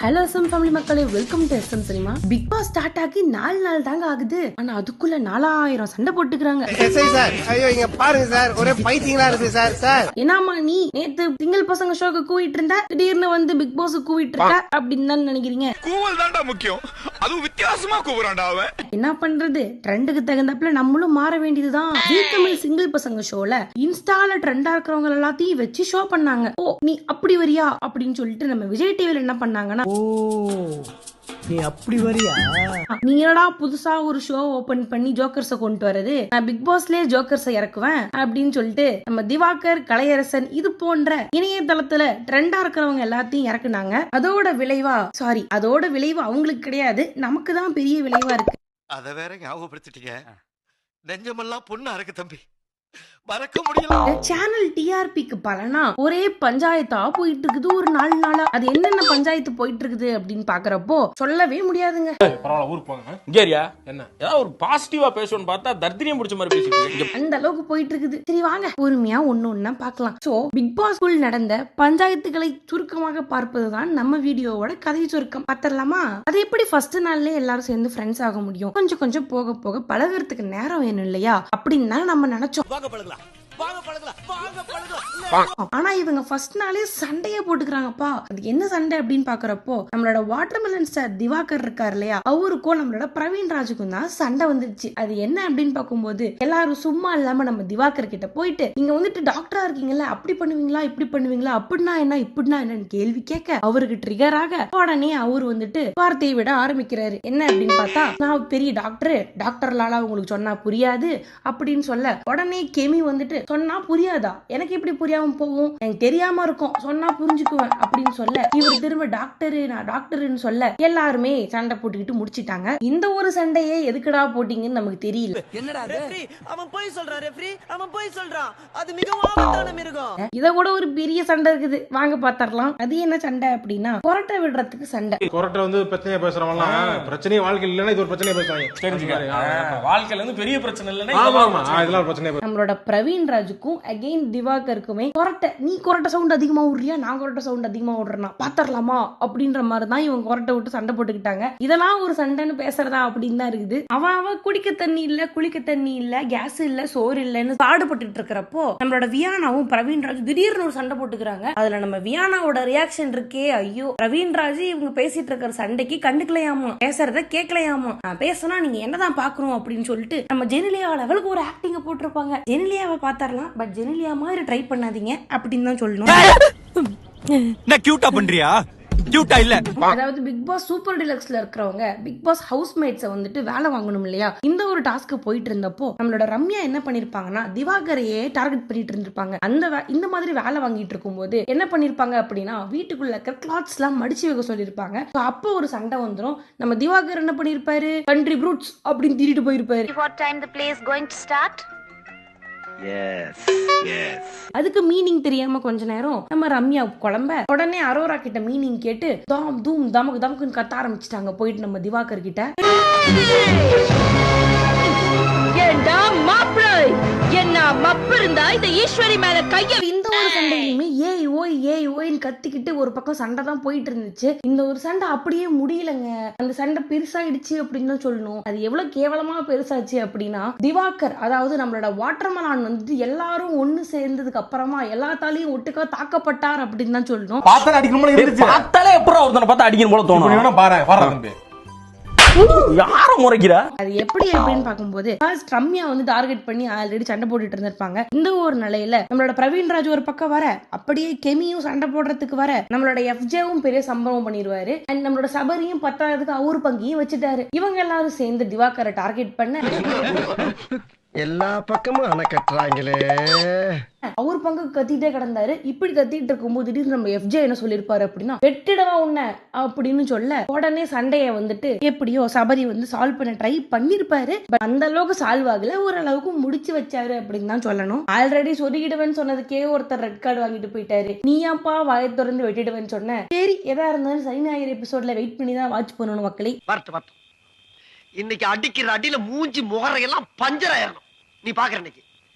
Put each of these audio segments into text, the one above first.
Hello SM family மக்களே, welcome to SM cinema. Bigg Boss start ஆகி 4 நாள் தாங்க ஆகுது. ஆனா அதுக்குள்ள 4000 சண்டை போட்டுக்கிறாங்க. சார் ஐயோ இங்க பாருங்க சார், ஒரே பைத்தியங்களா இருக்கு சார். சார் என்னம்மா நீ நேத்து சிங்கிள் பசங்க ஷோக்கு கூவிட்டு இருந்த, திடீர்னு வந்து பிக் பாஸ் கூவிட்டு இருக்க அப்படின்னு தான் நினைக்கிறீங்க? கூவல் தான்டா முக்கியம், அதுவும் வித்தியாசமா கூவுறான்டா அவன். என்ன பண்றது, ட்ரெண்டுக்கு தகுந்தாப்புல நம்மளும் மாற வேண்டியதுதான். தமிழ் சிங்கிள் பசங்க ஷோல இன்ஸ்டால ட்ரெண்டா இருக்கிறவங்க எல்லாத்தையும் வச்சு ஷோ பண்ணாங்க. ஓ நீ அப்படி வரியா அப்படின்னு சொல்லிட்டு நம்ம விஜய் டிவில என்ன பண்ணாங்கன்னா, ஓ நீ அப்படி வரியா, நீ என்னடா புதுசா ஒரு ஷோ ஓபன் பண்ணி ஜோக்கர்ஸ கொண்டு வரது, நான் பிக் பாஸ்லயே ஜோக்கர்ஸ இறக்குவேன் அப்படின்னு சொல்லிட்டு நம்ம திவாகர், கலையரசன் இது போன்ற இணையதளத்துல ட்ரெண்டா இருக்கிறவங்க எல்லாத்தையும் இறக்குனாங்க. அதோட விளைவு அவங்களுக்கு கிடையாது, நமக்கு தான் பெரிய விளைவா இருக்கு. அத வேற ஞாபகப்படுத்திட்டீங்க. நெஞ்சமெல்லாம் பொண்ணு அறக்கு தம்பி, மறக்க முடியல. சேனல் டிஆர்பிக்கு பலனா ஒரே பஞ்சாயத்தா போயிட்டு இருக்குது ஒரு 4 நாளா. அது என்னென்ன பஞ்சாயத்து போயிட்டு இருக்குது அப்படின்னு பாக்குறப்போ சொல்லவே முடியாதுங்க. பரவாயில்ல, ஊருக்கு போங்க. இங்கேரியா என்ன ஏதாவது ஒரு பாசிட்டிவா பேசணும்னு பார்த்தா தர்தினியம் பிடிச்ச மாதிரி பேசிட்டு அந்த அளவுக்கு போயிட்டு இருக்குது. சரி வாங்க பொறுமையா ஒண்ணு பார்க்கலாம். சோ பிக் பாஸ்க்குள் நடந்த பஞ்சாயத்துகளை சுருக்கமாக பார்ப்பதுதான் நம்ம வீடியோவோட கதை சுருக்கம். பார்த்தரலாமா? அது எப்படி ஃபர்ஸ்ட் நாள்லயே எல்லாரும் சேர்ந்து ஃப்ரெண்ட்ஸ் ஆக முடியும்? கொஞ்சம் கொஞ்சம் போக போக பழகிறதுக்கு நேரம் வேணும் இல்லையா அப்படின்னு தான் நம்ம நினைச்சோம். ஆனா இவங்க ஃபர்ஸ்ட் நாளே சண்டையே போட்டுக்கிறாங்கப்பா. அது என்ன சண்டை அப்படின்னு பாக்குறப்போ, நம்மளோட வாட்டர்மெலன் ஸ்டார் திவாகர் இருக்காரு இல்லையா, அவருக்கும் நம்மளோட பிரவீன் ராஜுக்கும் தான் சண்டை வந்துருச்சு. அது என்ன அப்படின்னு பார்க்கும்போது, எல்லாரும் சும்மா இல்லாம நம்ம திவாகர் கிட்ட போயிட்டு, நீங்க வந்துட்டு டாக்டரா இருக்கீங்கல்ல, அப்படி பண்ணுவீங்களா இப்படி பண்ணுவீங்களா, அப்படின்னா என்ன இப்படின்னா என்னன்னு கேள்வி கேட்க அவருக்கு ட்ரிகர் ஆக உடனே அவரு வந்துட்டு வார்த்தையை விட ஆரம்பிக்கிறாரு. என்ன அப்படின்னு பார்த்தா, நான் பெரிய டாக்டர் லாலா உங்களுக்கு சொன்னா புரியாது அப்படின்னு சொல்ல, உடனே கெமி வந்துட்டு சொன்னா புரியாதா, எனக்கு எப்படி புரியாம போகும், எனக்கு தெரியாம இருக்கும், சொன்னா புரிஞ்சுக்குவேன் அப்படின்னு சொல்ல, இவர் திரும்ப நான் டாக்டர்னு சொல்ல எல்லாருமே சண்டை போட்டுக்கிட்டு முடிச்சிட்டாங்க. இந்த ஒரு சண்டையே எதுக்குடா போட்டீங்கன்னு நமக்கு தெரியல. என்னடா ரெஃப்ரி அவன் போய் சொல்றான், ரெஃப்ரி அவன் போய் சொல்றான், அது மிகவும் ஆபத்தான மிருகம். இத கூட ஒரு பெரிய சண்டை இருக்குது, வாங்க பாத்தரலாம். அது என்ன சண்டை அப்படின்னா, கொரட்டை விடுறதுக்கு சண்டை. கொரட்டை வந்து பிரச்சனையா பேசுறவங்க பிரச்சனையே வாழ்க்கையில் இல்லைன்னா இது ஒரு பிரச்சனையா பேசுவாங்க. வாழ்க்கையில வந்து பெரிய பிரச்சனை இல்லைன்னா இதெல்லாம் பிரச்சனை. நம்மளோட பிரவீன் ராஜுக்கும் அகைன் திவாகருக்குமே நீ கொரட்டை சவுண்ட் அதிகமா விடுறியா, நான் கொரட்டை சவுண்ட் அதிகமா விடுறேன் பாத்தரலாமா அப்படின்ற மாதிரி தான் இவங்க கொரட்டை விட்டு சண்டை போட்டுக்கிட்டாங்க. இதெல்லாம் ஒரு சண்டைன்னு பேசுறதா அப்படின்னு தான் இருக்குது. அவன் குடிக்க தண்ணி இல்ல, குளிக்க தண்ணி இல்ல, கேஸ் இல்ல, சோறு இல்லன்னு பாடுபட்டு இருக்கிறப்போ, நம்மளோட வியானாவும் பிரவீன் ராஜ் திடீர்னு ஒரு சண்டை போட்டுக்கிறாங்க. அதுல நம்ம வியானாவோட ரியாக்ஷன் இருக்கே, ஐயோ பிரவீன் ராஜ் இவங்க பேசிட்டு இருக்கிற சண்டைக்கு கண்டுக்கலையாமா, பேசுறத கேட்கலையாமா, நான் பேசினா நீங்க என்னதான் பாக்குறோம் அப்படின்னு சொல்லிட்டு நம்ம ஜெனிலியா லெவலுக்கு ஒரு ஆக்டிங்க போட்டிருப்பாங்க. ஜெனிலியாவை பாத்தரலாம், பட் ஜெனிலியா மாதிரி ட்ரை பண்ணாதீங்க அப்படின்னு தான் சொல்லணும். நான் கியூட்டா பண்றியா? கியூட்டா இல்ல. அதாவது பிக் பாஸ் சூப்பர் டிலக்ஸ்ல இருக்கிறவங்க பிக் பாஸ் ஹவுஸ்மேட்ஸை வந்துட்டு வேலை வாங்கணும் இல்லையா, இந்த ஒரு டாஸ்க் போயிட்டு இருந்தப்போ நம்மளோட ரம்யா என்ன பண்ணிருப்பாங்கன்னா, திவாகரையே டார்கெட் பண்ணிட்டு இருந்திருப்பாங்க. இந்த மாதிரி வேலை வாங்கிட்டு இருக்கும்போது என்ன பண்ணிருப்பாங்க அப்படின்னா, வீட்டுக்குள்ள இருக்கிற கிளாத்ஸ் எல்லாம் மடிச்சு வைக்க சொல்லிருப்பாங்க. அப்போ ஒரு சண்டை வந்துரும். நம்ம திவாகர் என்ன பண்ணிருப்பாரு, கண்ட்ரி ப்ரூட்ஸ் அப்படின்னு திரிட்டு போயிருப்பாரு. அதுக்கு மீனிங் தெரியாம கொஞ்ச நேரம் நம்ம ரம்யா குழம்ப, உடனே அரோரா கிட்ட மீனிங் கேட்டு தாம் தூம் தமக்கு தமக்குன்னு கத்த ஆரம்பிச்சிட்டாங்க. போயிட்டு நம்ம திவாகர் கிட்ட, இந்த ஒரு சண்டையுமே ஏய் ஓய்ன்னு கத்திக்கிட்டு ஒரு பக்கம் சண்டை தான் போயிட்டு இருந்துச்சு. இந்த ஒரு சண்டை அப்படியே முடியலங்க. அந்த சண்டை பெருசாயிடுச்சு அப்படின்னு சொல்லணும். அது எவ்வளவு கேவலமா பெருசாச்சு அப்படின்னா, திவாகர் அதாவது நம்மளோட வாட்டர்மெலான் வந்துட்டு எல்லாரும் ஒண்ணு சேர்ந்ததுக்கு அப்புறமா எல்லாத்தாலையும் ஒட்டுக்கா தாக்கப்பட்டார் அப்படின்னு தான் சொல்லணும். பார்த்தாலே எப்பறம் ஒருத்தனை பார்த்தா அடிக்கணும் போல தோணும். பாரு யார முறைக்கிறா. அது எப்படின்னு பாக்கும்போது, ரம்யா வந்து டார்கெட் பண்ணி ஆல்ரெடி சண்டை போட்டுட்டு இருந்திருப்பாங்க. இந்த ஒரு நிலையில நம்மளோட பிரவீன் ராஜ் ஒரு பக்கம் வர, அப்படியே கெமியும் சண்டை போடுறதுக்கு வர, நம்மளோட எஃப்ஜேவும் பெரிய சம்பவம் பண்ணிடுவாரு. அண்ட் நம்மளோட சபரியும் பத்தாவதுக்கு அவரு பங்கையும் வச்சுட்டாரு. இவங்க எல்லாரும் சேர்ந்து திவாகரை டார்கெட் பண்ண, எல்லா பக்கமும் அணை கட்டுறாங்களே. அவர் பங்கு கத்திட்டே கிடந்தாரு. இப்படி கத்திட்டு இருக்கும்போது திடீர்னு நம்ம எஃப்ஜே என்ன சொல்லிருப்பாரு அப்படின்னா, வெட்டிடவா உன்ன அப்படின்னு சொல்ல, உடனே சண்டைய வந்துட்டு எப்படியோ சபரி வந்து சால்வ் பண்ண ட்ரை பண்ணிருப்பாரு. அந்த அளவுக்கு சால்வ் ஆகல, ஓரளவுக்கு முடிச்சு வச்சாரு அப்படின்னு தான் சொல்லணும். ஆல்ரெடி சொருகிடுவேன்னு சொன்னதுக்கே ஒருத்தர் ரெட் கார்டு வாங்கிட்டு போயிட்டாரு. நீயாப்பா வாயை திறந்து வெட்டிடுவேன்னு சொன்ன. சரி எதா இருந்தாலும் சனி ஞாயிறு எபிசோட்ல வெயிட் பண்ணி தான் வாட்ச் பண்ணணும் மக்களை. இன்னைக்கு அடிக்கிற அடியில மூஞ்சி முகரையெல்லாம் பஞ்சர் ஆயிரணும். நீ பாக்குற இன்னைக்கு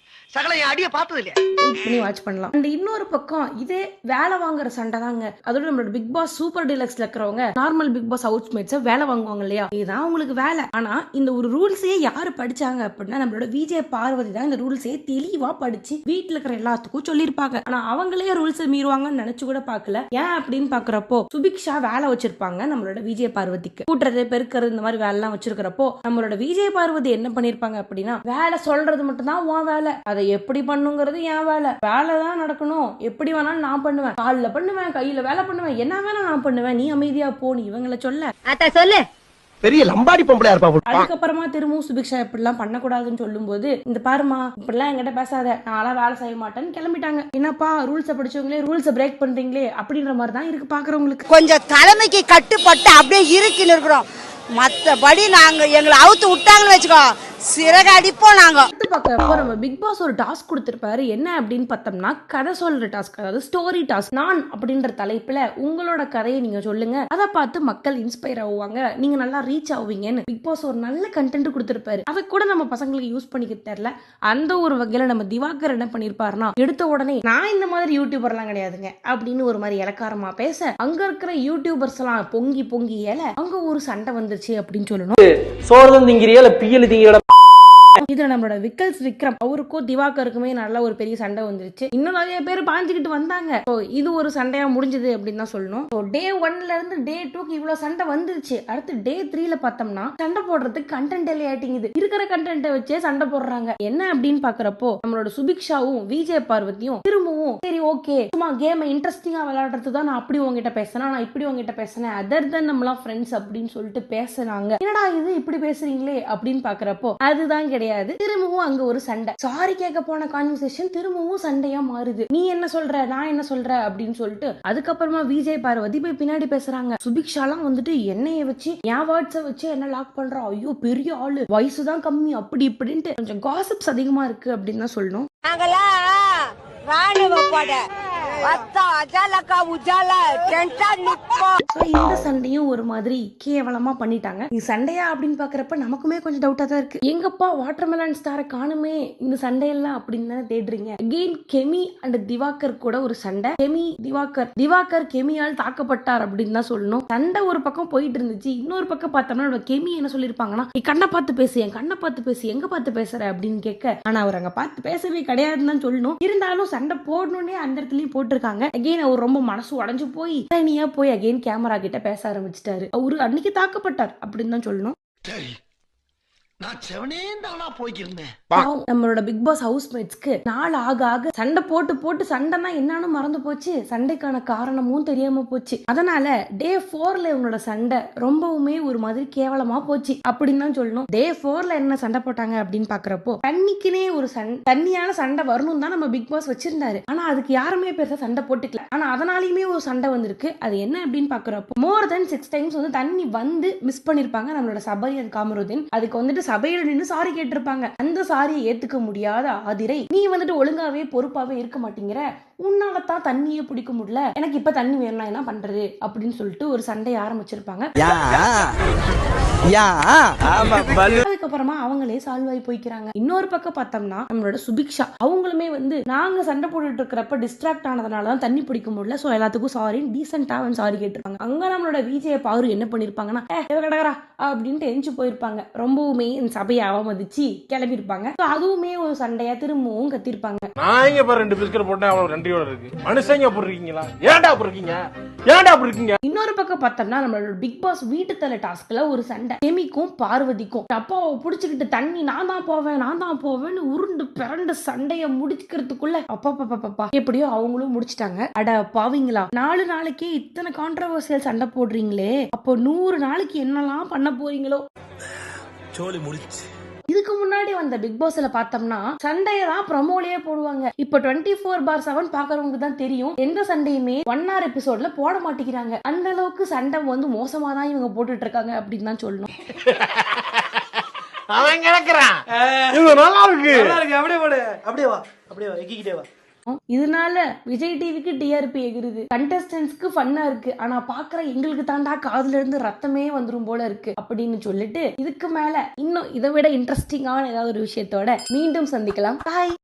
சகல என் அடிய பார்த்தது இல்லையா? வெயிட் பண்ணி வாட்ச் பண்ணலாம். அண்ட் இன்னொரு பக்கம் இதே வேலை வாங்குற சண்டை தாங்க. அதோட நம்மளோட பிக் பாஸ் சூப்பர் டீலக்ஸ்ல இருக்கிறவங்க நார்மல் பிக் பாஸ் ஹவுஸ்மேட்ஸை வேலை வாங்குவாங்க இல்லையா, இதுதான் உங்களுக்கு வேலை. ஆனா இந்த ஒரு ரூல்ஸையே யாரு படிச்சாங்க அப்படின்னா நம்மளோட விஜய் பார்வதி தான் இந்த ரூல்ஸையே தெளிவா படிச்சு வீட்டுல இருக்கிற எல்லாத்துக்கும் சொல்லியிருப்பாங்க. ஆனா அவங்களே ரூல்ஸை மீறுவாங்கன்னு நினைச்சு கூட பாக்கல. ஏன் அப்படின்னு பாக்குறப்போ சுபிக்ஷா வேலை வச்சிருப்பாங்க நம்மளோட விஜய் பார்வதிக்கு, கூட்டுறது பெருக்கிறது இந்த மாதிரி வேலை எல்லாம் வச்சிருக்கிறப்போ நம்மளோட விஜய் பார்வதி என்ன பண்ணிருப்பாங்க அப்படின்னா, வேலை சொல்றது மட்டும்தான் உன் வேலை, அதை எப்படி பண்ணுங்கிறது என் வேலை, வேலை தான் நடக்கணும், எப்படி வேணாலும் நான் பண்ணுவேன், காலில் பண்ணுவேன் கையில வேலை பண்ணுவேன், என்ன வேணா நான் பண்ணுவேன், நீ அமைதியா போனி இவங்களை சொல்ல சொல்லு பெரிய லம்பாடி பொம்பளையா இருப்பா. அதுக்கப்புறமா திரும்பவும் சுபிக்ஷா இப்படிலாம் பண்ணக்கூடாதுன்னு சொல்லும் போது, இந்த பாருமா இப்படிலாம் என்கிட்ட பேசாத, நான் வேலை செய்ய மாட்டேன்னு கிளம்பிட்டாங்க. என்னப்பா ரூல்ஸை படிச்சவங்களே ரூல்ஸை பிரேக் பண்றீங்களே அப்படின்ற மாதிரி தான் இருக்கு பாக்குறவங்களுக்கு. கொஞ்சம் தலைமைக்கு கட்டுப்பட்டு அப்படியே இருக்குன்னு இருக்கிறோம். மற்றபடி நாங்க எங்களை அவுத்து விட்டாங்கன்னு வச்சுக்கோ, சிறகு அடிப்போம் நாங்க. பாக்குறப்போ நம்ம பிக் பாஸ் ஒரு டாஸ்க் கொடுத்திருப்பாரு. என்ன அப்படின்னு பார்த்தோம்னா கதை சொல்ற டாஸ்க், அதாவது ஸ்டோரி டாஸ்க். நான் அப்படின்ற தலைப்புல உங்களோட கதையை நீங்க சொல்லுங்க, அதை பார்த்து மக்கள் இன்ஸ்பயர் ஆகுவாங்க, நீங்க நல்லா ரீச் ஆவீங்கன்னு பிக் பாஸ் ஒரு நல்ல கண்டென்ட் கொடுத்திருப்பாரு. அதை கூட நம்ம பசங்களுக்கு யூஸ் பண்ணிக்க தெரியல. அந்த ஒரு வகையில நம்ம திவாகர் என்ன பண்ணிருப்பாருன்னா, எடுத்த உடனே நான் இந்த மாதிரி யூடியூபர்லாம் கிடையாதுங்க அப்படின்னு ஒரு மாதிரி இலக்காரமா பேச, அங்க இருக்கிற யூடியூபர்ஸ் எல்லாம் பொங்கி பொங்கி ஏல அங்க ஒரு சண்டை வந்துருச்சு அப்படின்னு சொல்லணும். சோறு திங்கிறியா இல்ல பியல் திங்கிற? இதுல நம்மளோட விக்கல்ஸ் விக்ரம் அவருக்கும் திவாகருக்குமே நல்ல ஒரு பெரிய சண்டை வந்துருச்சு. இன்னும் நிறைய பேர் பாஞ்சுக்கிட்டு வந்தாங்க. இது ஒரு சண்டையா முடிஞ்சது அப்படின்னு தான் சொல்லணும். டே 1ல இருந்து டே 2க்கு இவ்வளவு சண்டை வந்துருச்சு. அடுத்து டே 3ல பார்த்தோம்னா சண்டை போடுறதுக்கு கண்டென்ட் இல்லையாட்டிங்குது, இருக்கிற கண்டென்ட்டை வச்சே சண்டை போடுறாங்க. என்ன அப்படின்னு பாக்குறப்போ நம்மளோட சுபிக்ஷாவும் விஜய் பார்வதியும் திரும்பவும் சரி ஓகே சும்மா கேமை இன்ட்ரெஸ்டிங்கா விளையாடுறது தான் நான் அப்படி உங்ககிட்ட பேசினேன், நான் இப்படி உங்ககிட்ட பேசினேன், அதர் தன் நம்மளாம் ஃப்ரெண்ட்ஸ் அப்படின்னு சொல்லிட்டு பேசுனாங்க. என்னடா இது இப்படி பேசுறீங்களே அப்படின்னு பாக்குறப்போ அதுதான் கிடையாது. திரும்பவும் அங்க ஒரு சண்டை, சாரி கேட்க போன கான்வர்சேஷன் திரும்பவும் சண்டையா மாறுது. நீ என்ன சொல்ற நான் என்ன சொல்ற அப்படின்னு சொல்லிட்டு அதுக்கப்புறமா விஜய் பார்வதி போய் பின்னாடி பேசுறாங்க. சுபிக்ஷாலாம் வந்துட்டு என்னைய வச்சு என் வேர்ட்ஸை வச்சு என்ன லாக் பண்றா, ஐயோ பெரிய ஆளு, வயசுதான் கம்மி அப்படி இப்படின்ட்டு கொஞ்சம் காசிப்ஸ் அதிகமா இருக்கு அப்படின்னு தான் சொல்லணும். இந்த சண்டையும் ஒரு மாதிரி கேவலமா பண்ணிட்டாங்க. இது சண்டையா அப்படின்னு பாக்குறப்ப நமக்குமே கொஞ்சம் டவுட்டா தான் இருக்கு. எங்கப்பா வாட்டர்மெலன் ஸ்டாரை காணுமே இந்த சண்டையெல்லாம் அப்படின்னு தானே தேடுறீங்க. அகெயின் கெமி அண்ட் திவாகர் கூட ஒரு சண்டை. கெமி திவாகர் கெமியால் தாக்கப்பட்டார் அப்படின்னு தான் சொல்லணும். சண்டை ஒரு பக்கம் போயிட்டு இருந்துச்சு. இன்னொரு பக்கம் பார்த்தோம்னா கெமி என்ன சொல்லிருப்பாங்கன்னா, நீ கண்ணை பார்த்து பேசு, என் கண்ணை பார்த்து பேசு, எங்க பார்த்து பேசுற அப்படின்னு கேட்க, ஆனா அவர் அங்க பார்த்து பேசவே கிடையாதுன்னு தான் சொல்லணும். இருந்தாலும் சண்டை போடணும்னே அந்த இடத்துலயும் போட்டிருக்காங்க. அகெயின் அவர் ரொம்ப மனசு உடைஞ்சு போய் தனியா போய் அகெயின் கேமரா கிட்ட பேச ஆரம்பிச்சிட்டாரு. அவரு அன்னைக்கு தாக்கப்பட்டார் அப்படின்னு தான் சொல்லணும். நான் செவனே தானா போய்க்கிருந்தேன். நம்மளோட பிக் பாஸ் ஹவுஸ்மேட்ஸ்க்கு நாள் ஆக ஆக சண்டை போட்டு போட்டு சண்டைனா என்னன்னு மறந்து போச்சு, சண்டைக்கான காரணமும் தெரியாம போச்சு. அதனால டே 4ல இவங்களோட சண்டை ரொம்பவுமே ஒரு மாதிரி கேவலமா போச்சு அப்படின்னு தான் சொல்லணும். டே 4ல என்ன சண்டை போட்டாங்க அப்படின்னு பாக்குறப்போ, தண்ணிக்குனே ஒரு தண்ணியான சண்டை வரணும் தான் நம்ம பிக் பாஸ் வச்சிருந்தாரு. ஆனா அதுக்கு யாருமே பெருசா சண்டை போட்டுக்கல. ஆனா அதனாலயுமே ஒரு சண்டை வந்திருக்கு. அது என்ன அப்படின்னு பாக்குறப்போ, மோர் தென் 6 டைம்ஸ் வந்து தண்ணி வந்து மிஸ் பண்ணிருப்பாங்க நம்மளோட சபரி அண்ட் காமருதீன். அதுக்கு வந்துட்டு சபையில நின்று சாரி கேட்டிருப்பாங்க. அந்த சாரியை ஏத்துக்க முடியாத ஆதிரை, நீ வந்துட்டு ஒழுங்காவே பொறுப்பாவே இருக்க மாட்டேங்கிற, உன்னாலதான் தண்ணியே பிடிக்க முடியல, எனக்கு இப்ப தண்ணி வேணும்னா என்ன பண்றது அப்படின்னு சொல்லிட்டு ஒரு சண்டையை ஆரம்பிச்சிருப்பாங்க. அதுக்கப்புறமா அவங்களே சால்வ் ஆகி போய்க்கிறாங்க. இன்னொரு பக்கம் பார்த்தோம்னா நம்மளோட சுபிக்ஷா அவங்களுமே வந்து நாங்க சண்டை போட்டுட்டு இருக்கிறப்ப டிஸ்ட்ராக்ட் ஆனதுனாலதான் தண்ணி பிடிக்க முடியல, சோ எல்லாத்துக்கும் சாரி டீசென்டா சாரி கேட்டிருப்பாங்க. அங்க நம்மளோட விஜய பாரு என்ன பண்ணிருப்பாங்கன்னா, கடகரா அப்படின்ட்டு எரிஞ்சு போயிருப்பாங்க. ரொம்பவுமே சபையை அவமதிச்சு கிளம்பி இருப்பாங்க. அதுவுமே ஒரு சண்டையா திரும்பவும் கத்திருப்பாங்க. நான் இங்க பாரு 2 பிஸ்கட் போட்டா அவ்வளவு நன்றியோட இருக்கு. மனுஷங்க அப்படி இருக்கீங்களா? ஏன்டா அப்படி இருக்கீங்க? ஏன்டா அப்படி இருக்கீங்க? இன்னொரு பக்கம் பார்த்தோம்னா நம்மளோட பிக் பாஸ் வீட்டு தலை டாஸ்க்ல ஒரு சண்டை. கெமிக்கும் பார்வதிக்கும் டப்பாவை புடிச்சுக்கிட்டு தண்ணி நான் தான் போவேன்னு உருண்டு பிறண்டு சண்டைய முடிக்கிறதுக்குள்ள அப்பா எப்படியோ அவங்களும் முடிச்சிட்டாங்க. அட பாவீங்களா, 4 நாளைக்கே இத்தனை கான்ட்ரோவர்சியல் சண்டை போடுறீங்களே, அப்போ 100 நாளைக்கு என்னெல்லாம் பண்ண போறீங்களோ. இதுக்கு முன்னாடி வந்த பிக் பாஸ்ல பார்த்தோம்னா சண்டையை தான் ப்ரோமோலயே போடுவாங்க. இப்போ 24/7 பாக்குறவங்க தான் தெரியும் எந்த சண்டையுமே 1 hour எபிசோட்ல போட மாட்டேங்கிறாங்க. அந்த அளவுக்கு சண்டை வந்து மோசமா தான் இவங்க போட்டுட்டு இருக்காங்க அப்படின்னு தான் சொல்லணும். அவன் கிடக்குறான். இது நல்லா இருக்கு. அப்படியே வா எக்கிக்கிட்டே வா. இதனால விஜய் டிவிக்கு டிஆர்பி எகிருது, கண்டஸ்டன்ஸ்க்கு ஃபன்னா இருக்கு, ஆனா பாக்குற எங்களுக்கு தாண்டா காதுல இருந்து ரத்தமே வந்துரும் போல இருக்கு அப்படின்னு சொல்லிட்டு இதுக்கு மேல இன்னும் இதை விட இன்ட்ரெஸ்டிங்கான ஏதாவது ஒரு விஷயத்தோட மீண்டும் சந்திக்கலாம். பாய்.